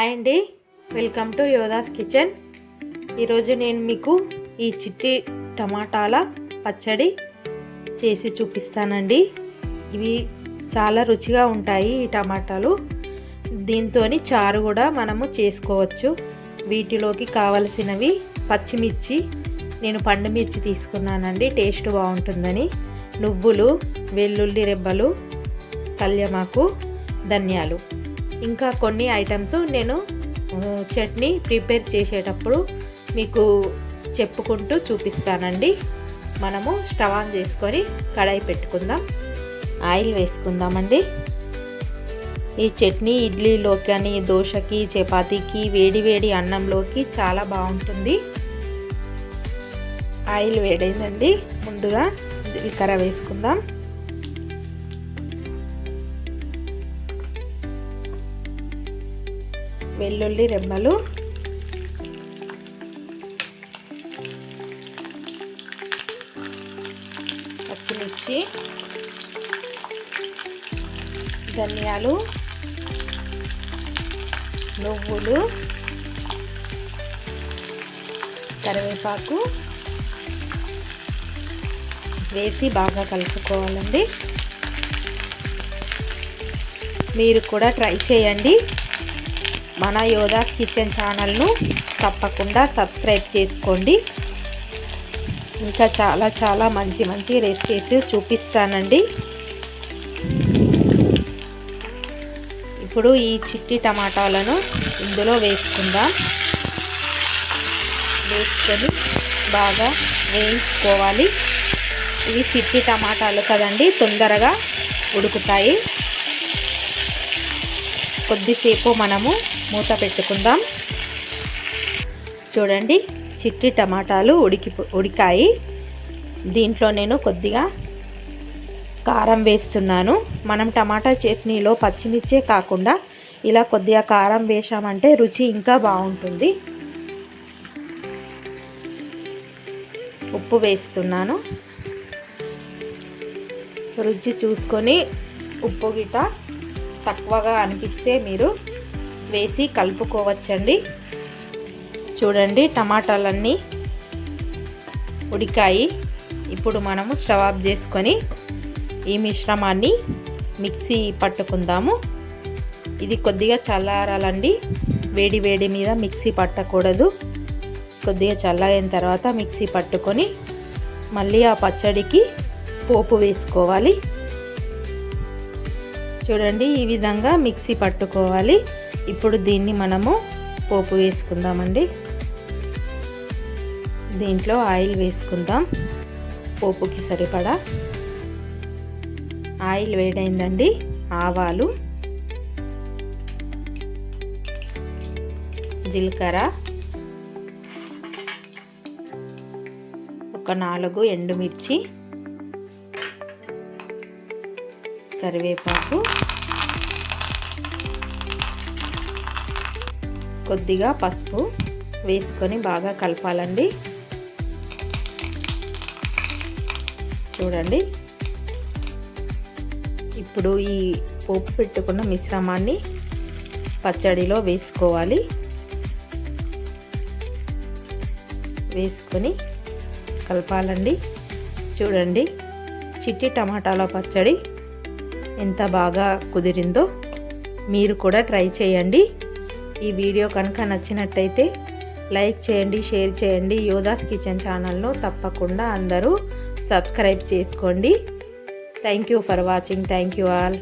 Hi అండి, welcome to Yoddhas kitchen. ఈరోజు నేను మీకు ఈ చిట్టి టమాటాల పచ్చడి చేసి చూపిస్తానండి. ఇవి చాలా రుచిగా ఉంటాయి. ఈ టమాటాలు దీంతో చారు కూడా మనము చేసుకోవచ్చు. వీటిలోకి కావలసినవి పచ్చిమిర్చి, నేను పండు మిర్చి తీసుకున్నానండి, టేస్ట్ బాగుంటుందని. నువ్వులు, వెల్లుల్లి రెబ్బలు, కల్యమాకు, ధనియాలు, ఇంకా కొన్ని ఐటమ్స్ నేను చట్నీ ప్రిపేర్ చేసేటప్పుడు మీకు చెప్పుకుంటూ చూపిస్తానండి. మనము స్టవ్ ఆన్ చేసుకొని కడాయి పెట్టుకుందాం. ఆయిల్ వేసుకుందామండి. ఈ చట్నీ ఇడ్లీలోకి కానీ, దోశకి, చపాతీకి, వేడి వేడి అన్నంలోకి చాలా బాగుంటుంది. ఆయిల్ వేడైందండి. ముందుగా జీలకర్ర వేసుకుందాం. వెల్లుల్లి రెమ్మలు, పచ్చిమిర్చి, ధనియాలు, నువ్వులు, కరివేపాకు వేసి బాగా కలుపుకోవాలండి. మీరు కూడా ట్రై చేయండి. మన యోధాస్ కిచెన్ ఛానల్ను తప్పకుండా సబ్స్క్రైబ్ చేసుకోండి. ఇంకా చాలా మంచి రెసిపీస్ చూపిస్తానండి. ఇప్పుడు ఈ చిట్టి టమాటాలను ఇందులో వేసుకుందాం. వేసుకొని బాగా వేయించుకోవాలి. ఇవి చిట్టి టమాటాలు కదండి, తొందరగా ఉడుకుతాయి. కొద్దిసేపు మనము మూత పెట్టుకుందాం. చూడండి, చిట్టి టమాటాలు ఉడికాయి. దీంట్లో నేను కొద్దిగా కారం వేస్తున్నాను. మనం టమాటా చట్నీలో పచ్చిమిర్చే కాకుండా ఇలా కొద్దిగా కారం వేసామంటే రుచి ఇంకా బాగుంటుంది. ఉప్పు వేస్తున్నాను. రుచి చూసుకొని ఉప్పు గిట తక్కువగా అనిపిస్తే మీరు వేసి కలుపుకోవచ్చండి. చూడండి, టమాటాలన్నీ ఉడికాయి. ఇప్పుడు మనము స్టవ్ ఆఫ్ చేసుకొని ఈ మిశ్రమాన్ని మిక్సీ పట్టుకుందాము. ఇది కొద్దిగా చల్లారాలండి. వేడి మీద మిక్సీ పట్టకూడదు. కొద్దిగా చల్లైన తర్వాత మిక్సీ పట్టుకొని మళ్ళీ ఆ పచ్చడికి పోపు వేసుకోవాలి. చూడండి, ఈ విధంగా మిక్సీ పట్టుకోవాలి. ఇప్పుడు దీన్ని మనము పోపు వేసుకుందామండి. దీంట్లో ఆయిల్ వేసుకుందాం. పోపుకి సరిపడా ఆయిల్ వేడైందండి. ఆవాలు, జీలకర్ర, ఒక 4 ఎండుమిర్చి, కరివేపాకు, కొద్దిగా పసుపు వేసుకొని బాగా కలపాలండి. చూడండి, ఇప్పుడు ఈ పోపు పెట్టుకున్న మిశ్రమాన్ని పచ్చడిలో వేసుకోవాలి. వేసుకొని కలపాలండి. చూడండి, చిట్టి టమాటాల పచ్చడి ఎంత బాగా కుదిరిందో. మీరు కూడా ట్రై చేయండి. ఈ వీడియో కనుక నచ్చినట్టయితే లైక్ చేయండి, షేర్ చేయండి. యోధాస్ కిచెన్ ఛానల్ను తప్పకుండా అందరూ సబ్స్క్రైబ్ చేసుకోండి. Thank you for watching. Thank you all.